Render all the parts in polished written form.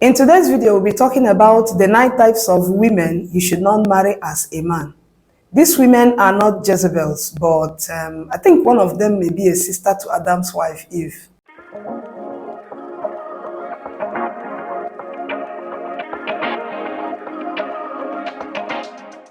In today's video, we'll be talking about the 9 types of women you should not marry as a man. These women are not Jezebels, but I think one of them may be a sister to Adam's wife, Eve.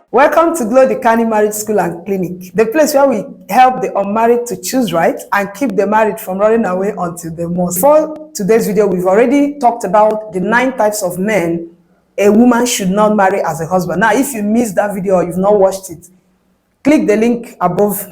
Welcome to Glow the Canny Marriage School and Clinic, the place where we help the unmarried to choose right and keep the married from running away until they must. For today's video, we've already talked about the 9 types of men a woman should not marry as a husband. Now, if you missed that video or you've not watched it, click the link above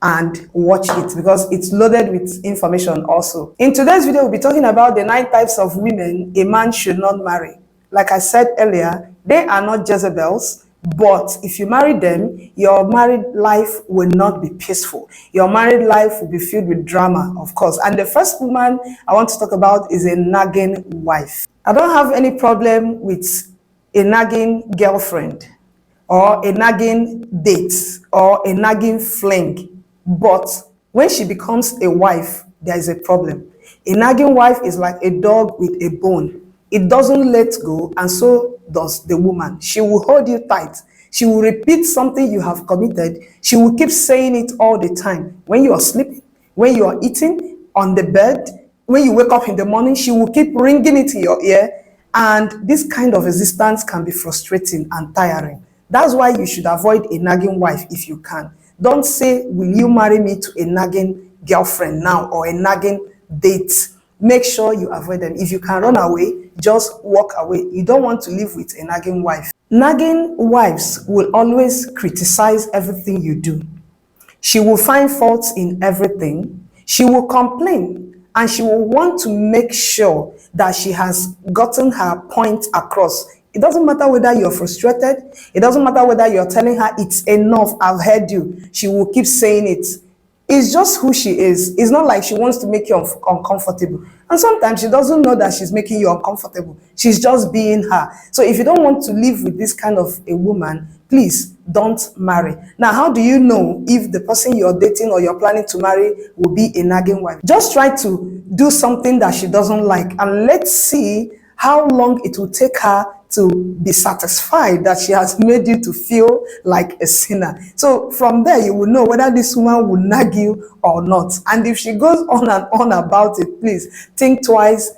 and watch it because it's loaded with information also. In today's video, we'll be talking about the 9 types of women a man should not marry. Like I said earlier, they are not Jezebels. But if you marry them, your married life will not be peaceful. Your married life will be filled with drama, of course. And the first woman I want to talk about is a nagging wife. I don't have any problem with a nagging girlfriend or a nagging date or a nagging fling. But when she becomes a wife, there is a problem. A nagging wife is like a dog with a bone. It doesn't let go, and so does the woman. She will hold you tight. She will repeat something you have committed. She will keep saying it all the time. When you are sleeping, when you are eating, on the bed, when you wake up in the morning, she will keep ringing it in your ear. And this kind of resistance can be frustrating and tiring. That's why you should avoid a nagging wife if you can. Don't say, will you marry me, to a nagging girlfriend now or a nagging date. Make sure you avoid them. If you can run away, just walk away. You don't want to live with a nagging wife. Nagging wives will always criticize everything you do. She will find faults in everything. She will complain, and she will want to make sure that she has gotten her point across. It doesn't matter whether you're frustrated. It doesn't matter whether you're telling her it's enough, I've heard you. She will keep saying it. It's just who she is. It's not like she wants to make you uncomfortable. And sometimes she doesn't know that she's making you uncomfortable. She's just being her. So if you don't want to live with this kind of a woman, please don't marry. Now, how do you know if the person you're dating or you're planning to marry will be a nagging wife? Just try to do something that she doesn't like, and let's see how long it will take her to be satisfied that she has made you to feel like a sinner. So from there, you will know whether this woman will nag you or not. And if she goes on and on about it, please think twice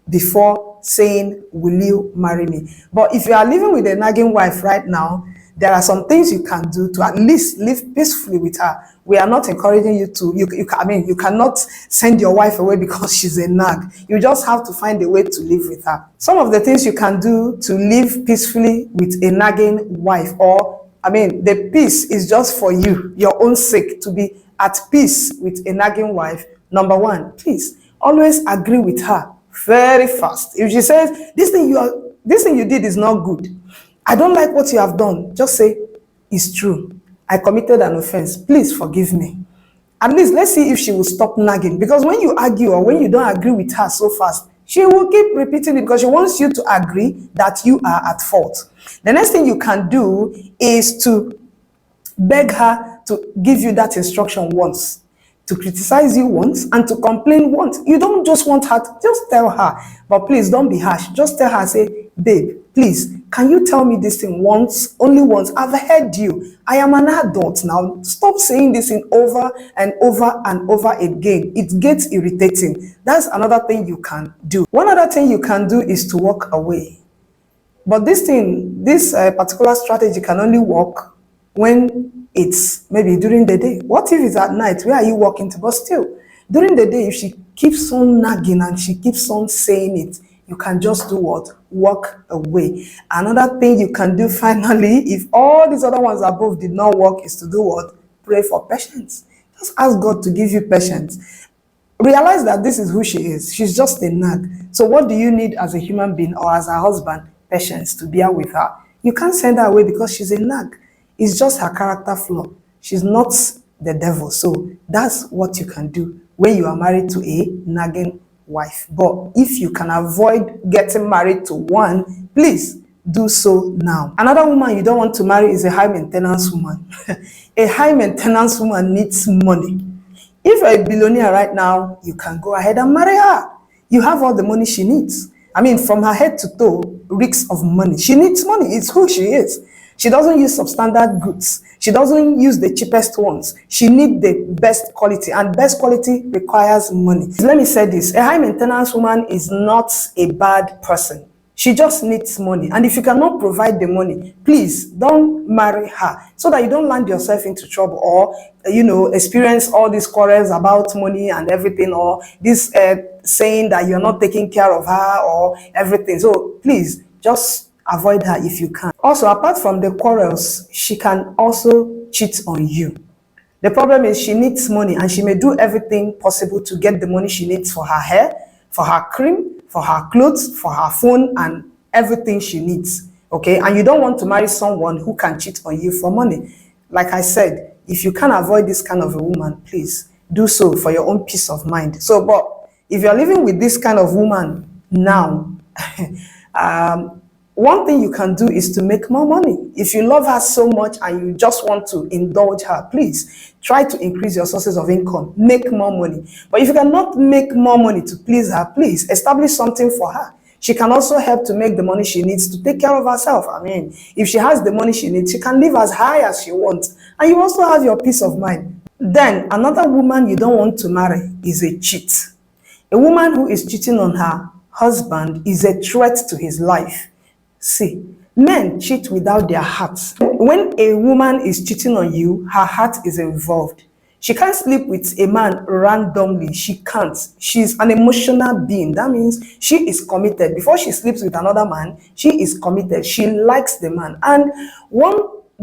before saying, will you marry me? But if you are living with a nagging wife right now, there are some things you can do to at least live peacefully with her. We are not encouraging you to, you cannot send your wife away because she's a nag. You just have to find a way to live with her. Some of the things you can do to live peacefully with a nagging wife, or, the peace is just for you, your own sake, to be at peace with a nagging wife. Number one, please always agree with her very fast. If she says, this thing you did is not good, I don't like what you have done, just say, it's true. I committed an offense. Please forgive me. At least let's see if she will stop nagging. Because when you argue or when you don't agree with her so fast, she will keep repeating it because she wants you to agree that you are at fault. The next thing you can do is to beg her to give you that instruction once, to criticize you once, and to complain once. You don't just want her to, just tell her, but please don't be harsh. Just tell her, say, babe, please, can you tell me this thing once, only once? I've heard you. I am an adult now. Stop saying this thing over and over and over again. It gets irritating. That's another thing you can do. One other thing you can do is to walk away. But this particular strategy can only work when it's maybe during the day. What if it's at night? Where are you walking to? But still, during the day, if she keeps on nagging and she keeps on saying it, you can just do what? Walk away. Another thing you can do finally, if all these other ones above did not work, is to do what? Pray for patience. Just ask God to give you patience. Realize that this is who she is. She's just a nag. So what do you need as a human being or as a husband? Patience to bear with her. You can't send her away because she's a nag. It's just her character flaw. She's not the devil. So that's what you can do when you are married to a nagging wife. But if you can avoid getting married to one, please do so now. Another woman you don't want to marry is a high maintenance woman. A high maintenance woman needs money. If you're a billionaire right now, you can go ahead and marry her. You have all the money she needs. I mean, from her head to toe, reeks of money. She needs money. It's who she is. She doesn't use substandard goods. She doesn't use the cheapest ones. She needs the best quality, and best quality requires money. Let me say this. A high maintenance woman is not a bad person. She just needs money. And if you cannot provide the money, please don't marry her so that you don't land yourself into trouble or, experience all these quarrels about money and everything, or this saying that you're not taking care of her or everything. So please just avoid her if you can. Also, apart from the quarrels, she can also cheat on you. The problem is she needs money, and she may do everything possible to get the money she needs for her hair, for her cream, for her clothes, for her phone, and everything she needs. Okay? And you don't want to marry someone who can cheat on you for money. Like I said, if you can avoid this kind of a woman, please do so for your own peace of mind. So, but if you're living with this kind of woman now, one thing you can do is to make more money. If you love her so much and you just want to indulge her, please try to increase your sources of income. Make more money. But if you cannot make more money to please her, please establish something for her. She can also help to make the money she needs to take care of herself. I mean, if she has the money she needs, she can live as high as she wants. And you also have your peace of mind. Then, another woman you don't want to marry is a cheat. A woman who is cheating on her husband is a threat to his life. See, men cheat without their hearts. When a woman is cheating on you, her heart is involved. She can't sleep with a man randomly. She can't. She's an emotional being. That means she is committed. Before she sleeps with another man, she is committed. She likes the man. And one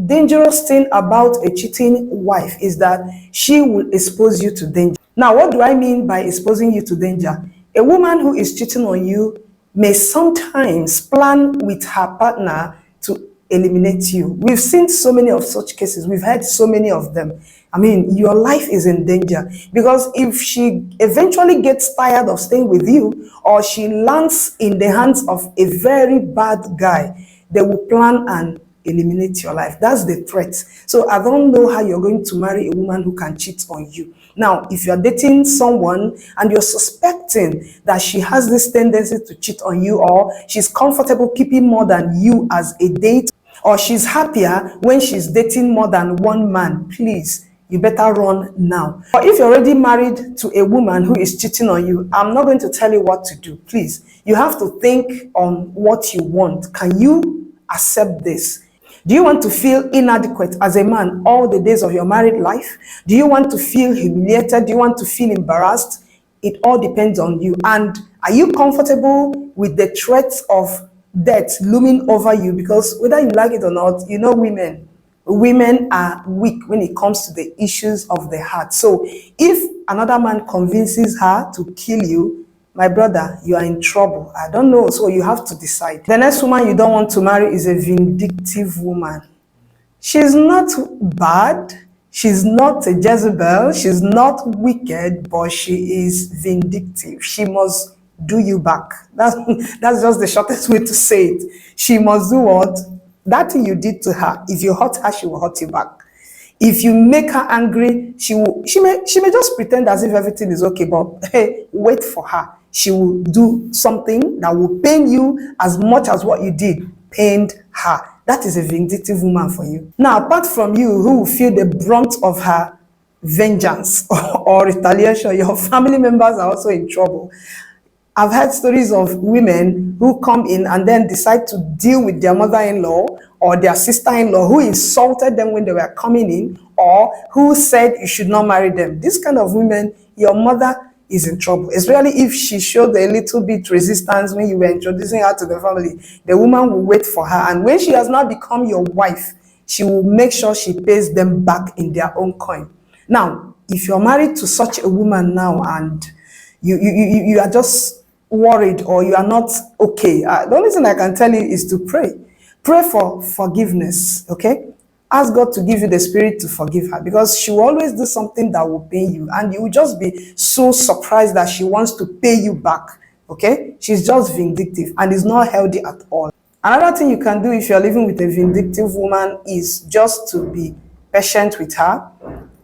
dangerous thing about a cheating wife is that she will expose you to danger. Now, what do I mean by exposing you to danger? A woman who is cheating on you may sometimes plan with her partner to eliminate you. We've seen so many of such cases. We've heard so many of them. I mean, your life is in danger because if she eventually gets tired of staying with you, or she lands in the hands of a very bad guy, they will plan and eliminate your life. That's the threat. So I don't know how you're going to marry a woman who can cheat on you. Now, if you're dating someone and you're suspecting that she has this tendency to cheat on you, or she's comfortable keeping more than you as a date, or she's happier when she's dating more than one man, please, you better run now. Or if you're already married to a woman who is cheating on you, I'm not going to tell you what to do. Please, you have to think on what you want. Can you accept this? Do you want to feel inadequate as a man all the days of your married life? Do you want to feel humiliated? Do you want to feel embarrassed? It all depends on you. And are you comfortable with the threats of death looming over you? Because whether you like it or not, you know women are weak when it comes to the issues of the heart. So if another man convinces her to kill you, my brother, you are in trouble. I don't know, so you have to decide. The next woman you don't want to marry is a vindictive woman. She's not bad. She's not a Jezebel. She's not wicked, but she is vindictive. She must do you back. That's just the shortest way to say it. She must do what? That thing you did to her. If you hurt her, she will hurt you back. If you make her angry, she may just pretend as if everything is okay, but hey, wait for her. She will do something that will pain you as much as what you did pained her. That is a vindictive woman for you. Now, apart from you, who will feel the brunt of her vengeance or retaliation, your family members are also in trouble. I've heard stories of women who come in and then decide to deal with their mother-in-law or their sister-in-law who insulted them when they were coming in, or who said you should not marry them. This kind of women, your mother is in trouble, especially if she showed a little bit resistance when you were introducing her to the family. The woman will wait for her, and when she has now become your wife, she will make sure she pays them back in their own coin. Now, if you're married to such a woman now and you are just worried or you are not okay, the only thing I can tell you is to pray. Pray for forgiveness, okay? Ask God to give you the spirit to forgive her, because she will always do something that will pain you, and you will just be so surprised that she wants to pay you back, okay? She's just vindictive, and it's not healthy at all. Another thing you can do if you're living with a vindictive woman is just to be patient with her.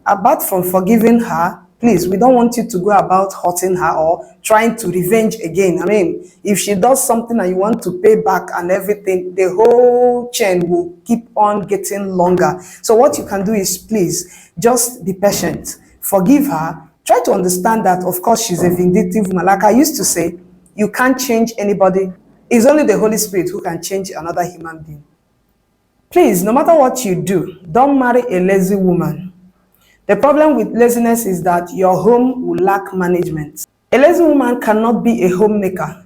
Apart from forgiving her, Please, we don't want you to go about hurting her or trying to revenge again. I mean, if she does something and you want to pay back and everything, the whole chain will keep on getting longer. So what you can do is, please just be patient, forgive her, try to understand that of course she's a vindictive woman. Like I used to say, you can't change anybody. It's only the Holy Spirit who can change another human being. Please, no matter what you do, don't marry a lazy woman. The problem with laziness is that your home will lack management. A lazy woman cannot be a homemaker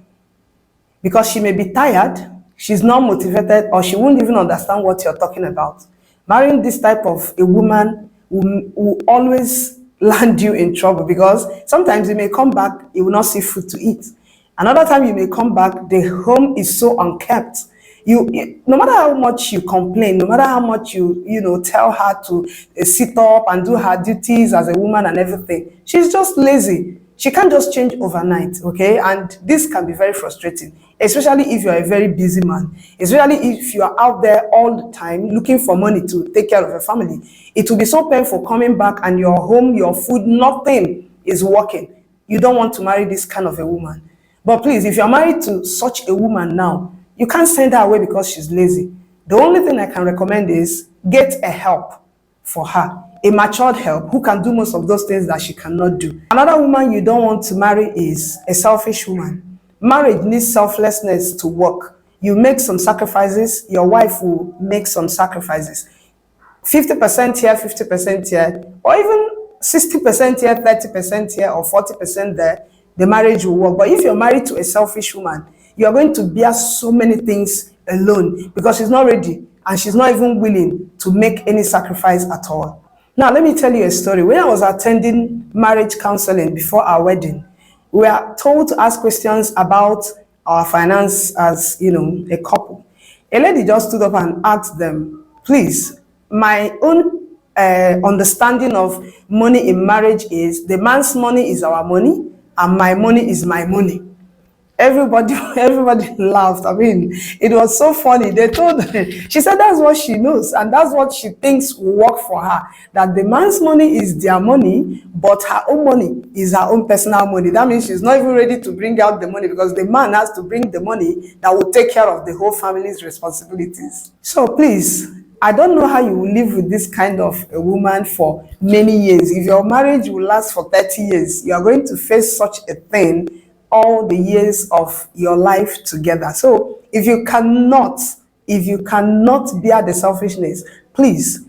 because she may be tired, she's not motivated, or she won't even understand what you're talking about. Marrying this type of a woman will always land you in trouble because sometimes you may come back, you will not see food to eat. Another time you may come back, the home is so unkept. No matter how much you complain, no matter how much you tell her to sit up and do her duties as a woman and everything, she's just lazy. She can't just change overnight, okay? And this can be very frustrating, especially if you're a very busy man, especially if you are out there all the time looking for money to take care of your family. It will be so painful coming back and your home, your food, nothing is working. You don't want to marry this kind of a woman. But please, if you're married to such a woman now, you can't send her away because she's lazy. The only thing I can recommend is get a help for her, a matured help who can do most of those things that she cannot do. Another woman you don't want to marry is a selfish woman. Marriage needs selflessness to work. You make some sacrifices, your wife will make some sacrifices. 50% here, 50% here, or even 60% here, 30% here, or 40% there, the marriage will work. But if you're married to a selfish woman, you are going to bear so many things alone because she's not ready and she's not even willing to make any sacrifice at all. Now, let me tell you a story. When I was attending marriage counseling before our wedding, we are told to ask questions about our finance as, a couple. A lady just stood up and asked them, please, my own understanding of money in marriage is the man's money is our money and my money is my money. Everybody laughed. I mean, it was so funny. They told her, she said that's what she knows and that's what she thinks will work for her. That the man's money is their money, but her own money is her own personal money. That means she's not even ready to bring out the money because the man has to bring the money that will take care of the whole family's responsibilities. So please, I don't know how you will live with this kind of a woman for many years. If your marriage will last for 30 years, you are going to face such a thing all the years of your life together. So if you cannot bear the selfishness, please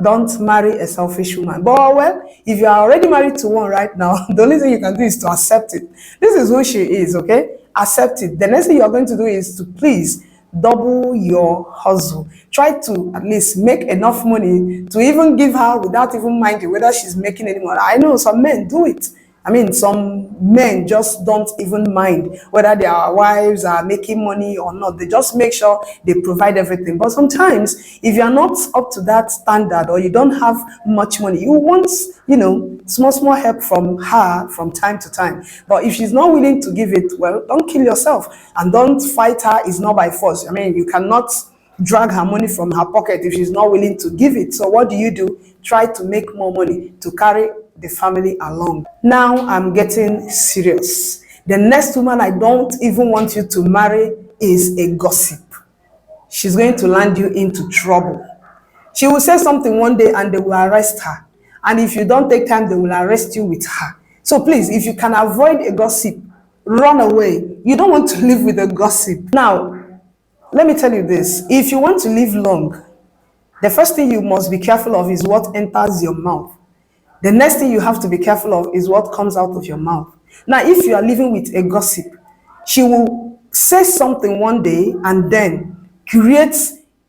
don't marry a selfish woman. But well, if you are already married to one right now, the only thing you can do is to accept it. This is who she is, okay? Accept it. The next thing you're going to do is to please double your hustle. Try to at least make enough money to even give her without even minding whether she's making any money. I know some men do it. I mean, some men just don't even mind whether their wives are making money or not. They just make sure they provide everything. But sometimes, if you're not up to that standard or you don't have much money, you want, small help from her from time to time. But if she's not willing to give it, well, don't kill yourself and don't fight her. It's not by force. I mean, you cannot drag her money from her pocket if she's not willing to give it. So what do? Try to make more money to carry the family along. Now I'm getting serious. The next woman I don't even want you to marry is a gossip. She's going to land you into trouble. She will say something one day and they will arrest her. And if you don't take time, they will arrest you with her. So please, if you can avoid a gossip, run away. You don't want to live with a gossip. Now, let me tell you this. If you want to live long, the first thing you must be careful of is what enters your mouth. The next thing you have to be careful of is what comes out of your mouth. Now, if you are living with a gossip, she will say something one day and then create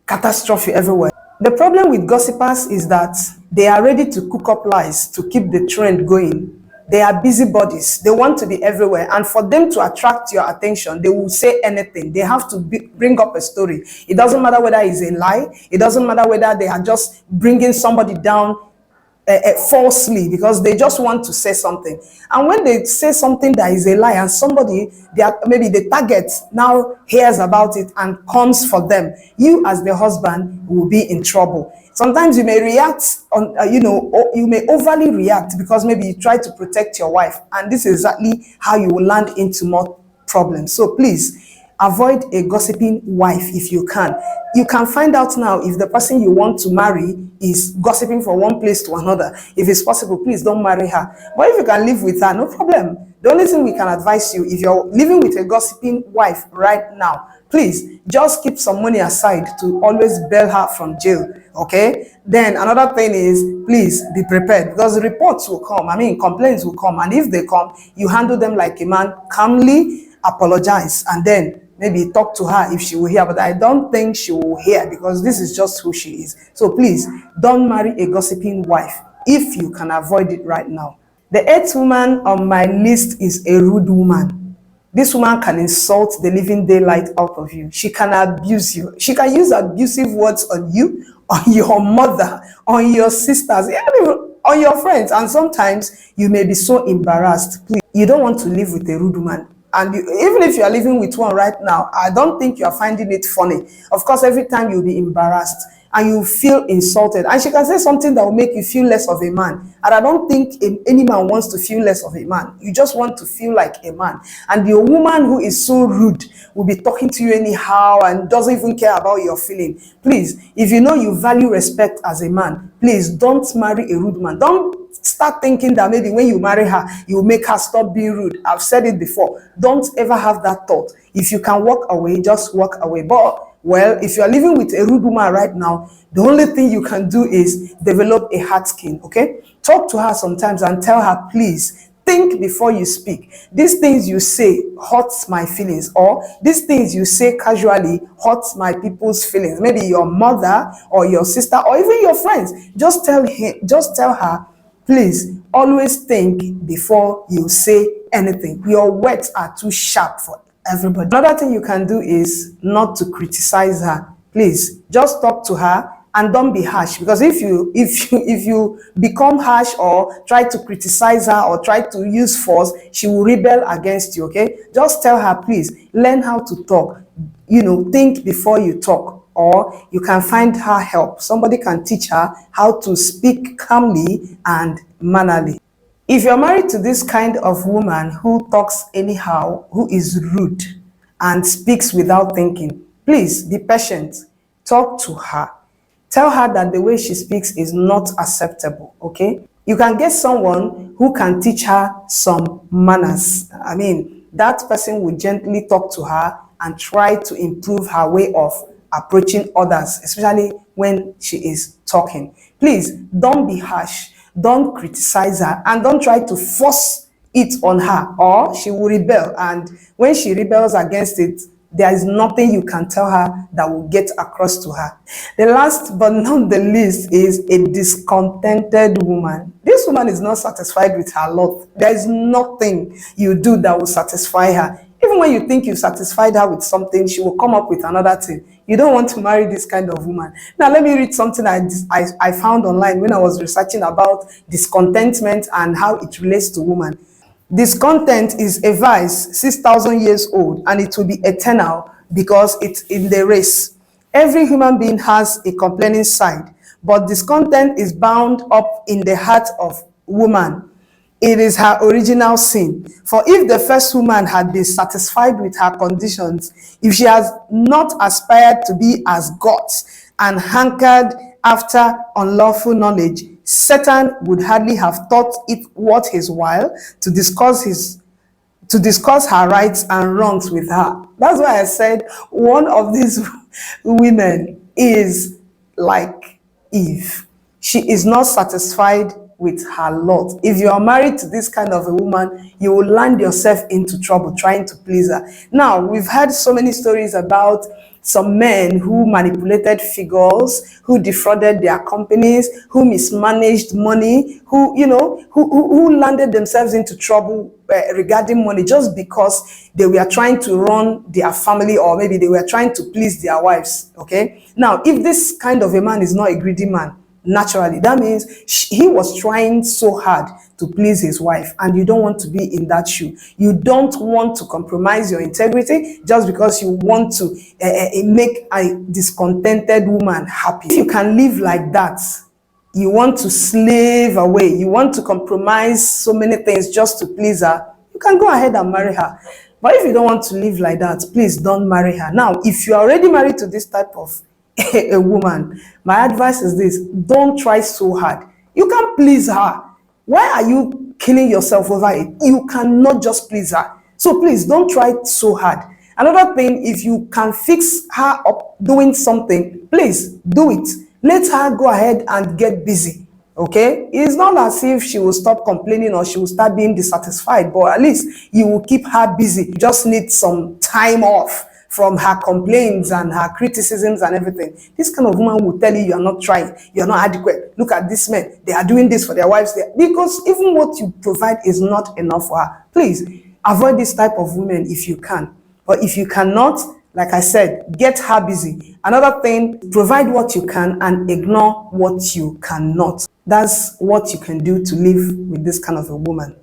catastrophe everywhere. The problem with gossipers is that they are ready to cook up lies to keep the trend going. They are busybodies. They want to be everywhere. And for them to attract your attention, they will say anything. They have to bring up a story. It doesn't matter whether it's a lie. It doesn't matter whether they are just bringing somebody down falsely because they just want to say something. And when they say something that is a lie and somebody, maybe the target now hears about it and comes for them, you as the husband will be in trouble. Sometimes you may react on, you may overly react because maybe you try to protect your wife, and this is exactly how you will land into more problems. So please, avoid a gossiping wife if you can. You can find out now if the person you want to marry is gossiping from one place to another. If it's possible, please don't marry her. But if you can live with her, no problem. The only thing we can advise you, if you're living with a gossiping wife right now, please just keep some money aside to always bail her from jail. Okay? Then another thing is, please be prepared because reports will come. I mean, complaints will come. And if they come, you handle them like a man, calmly apologize, and then maybe talk to her if she will hear. But I don't think she will hear because this is just who she is. So please don't marry a gossiping wife if you can avoid it right now. The eighth woman on my list is a rude woman. This woman can insult the living daylight out of you. She can abuse you. She can use abusive words on you, on your mother, on your sisters, even on your friends. And sometimes you may be so embarrassed. Please, you don't want to live with a rude woman. And even if you are living with one right now, I don't think you are finding it funny. Of course, every time you'll be embarrassed and you feel insulted. And she can say something that will make you feel less of a man. And I don't think any man wants to feel less of a man. You just want to feel like a man. And the woman who is so rude will be talking to you anyhow and doesn't even care about your feeling. Please, if you know you value respect as a man, please don't marry a rude man. Don't start thinking that maybe when you marry her, you will make her stop being rude. I've said it before. Don't ever have that thought. If you can walk away, just walk away. But well, if you are living with a rude woman right now, the only thing you can do is develop a hard skin, okay? Talk to her sometimes and tell her, please, think before you speak. These things you say hurts my feelings, or these things you say casually hurts my people's feelings. Maybe your mother or your sister or even your friends. Just tell her, please, always think before you say anything. Your words are too sharp for everybody. Another thing you can do is not to criticize her. Please just talk to her and don't be harsh, because if you become harsh or try to criticize her or try to use force, she will rebel against you. Okay, just tell her, please learn how to talk, think before you talk. Or you can find her help. Somebody can teach her how to speak calmly and mannerly. If you're married to this kind of woman who talks anyhow, who is rude and speaks without thinking, please be patient. Talk to her. Tell her that the way she speaks is not acceptable, okay? You can get someone who can teach her some manners. I mean, that person will gently talk to her and try to improve her way of approaching others, especially when she is talking. Please don't be harsh. Don't criticize her and don't try to force it on her, or she will rebel. And when she rebels against it, there is nothing you can tell her that will get across to her. The last but not the least is a discontented woman. This woman is not satisfied with her lot. There is nothing you do that will satisfy her. Even when you think you've satisfied her with something, she will come up with another thing. You don't want to marry this kind of woman. Now, let me read something I found online when I was researching about discontentment and how it relates to women. Discontent is a vice 6,000 years old, and it will be eternal because it's in the race. Every human being has a complaining side, but discontent is bound up in the heart of woman. It is her original sin. For if the first woman had been satisfied with her conditions, if she has not aspired to be as gods and hankered after unlawful knowledge, Satan would hardly have thought it worth his while to discuss her rights and wrongs with her. That's why I said one of these women is like Eve. She is not satisfied with her lot. If you are married to this kind of a woman, you will land yourself into trouble trying to please her. Now, we've heard so many stories about some men who manipulated figures, who defrauded their companies, who mismanaged money, who landed themselves into trouble regarding money just because they were trying to run their family, or maybe they were trying to please their wives. Okay. Now, if this kind of a man is not a greedy man, naturally. That means he was trying so hard to please his wife, and you don't want to be in that shoe. You don't want to compromise your integrity just because you want to make a discontented woman happy. If you can live like that, you want to slave away, you want to compromise so many things just to please her, you can go ahead and marry her. But if you don't want to live like that, please don't marry her. Now, if you're already married to this type of a woman, my advice is this: don't try so hard. You can't please her. Why are you killing yourself over it? You cannot just please her. So please don't try so hard. Another thing, if you can fix her up doing something, please do it. Let her go ahead and get busy. Okay, it's not as if she will stop complaining or she will start being dissatisfied, but at least you will keep her busy. You just need some time off from her complaints and her criticisms and everything. This kind of woman will tell you you are not trying, you are not adequate. Look at these men, they are doing this for their wives there, because even what you provide is not enough for her. Please avoid this type of women if you can. But if you cannot, like I said, get her busy. Another thing, provide what you can and ignore what you cannot. That's what you can do to live with this kind of a woman.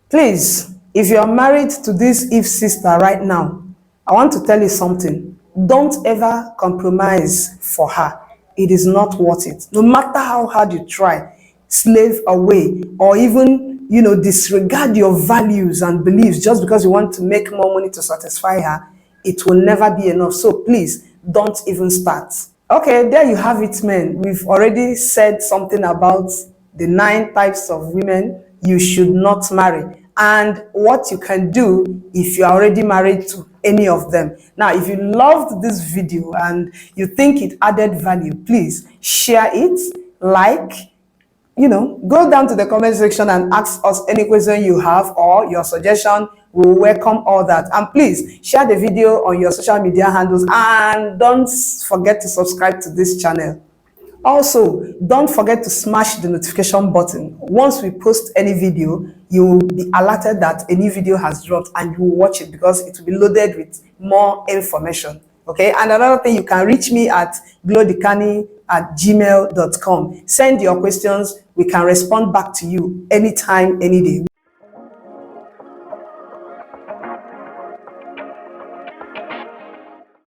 Please, if you are married to this Eve sister right now, I want to tell you something. Don't ever compromise for her. It is not worth it. No matter how hard you try, slave away, or even, disregard your values and beliefs just because you want to make more money to satisfy her, it will never be enough. So please, don't even start. Okay, there you have it, men. We've already said something about the 9 types of women you should not marry and what you can do if you're already married to any of them. Now, if you loved this video and you think it added value, please share it, like, go down to the comment section and ask us any question you have or your suggestion. We'll welcome all that. And please share the video on your social media handles, and don't forget to subscribe to this channel. Also, don't forget to smash the notification button. Once we post any video, you will be alerted that a new video has dropped, and you will watch it because it will be loaded with more information. Okay, and another thing, you can reach me at glowdikani@gmail.com. Send your questions. We can respond back to you anytime, any day.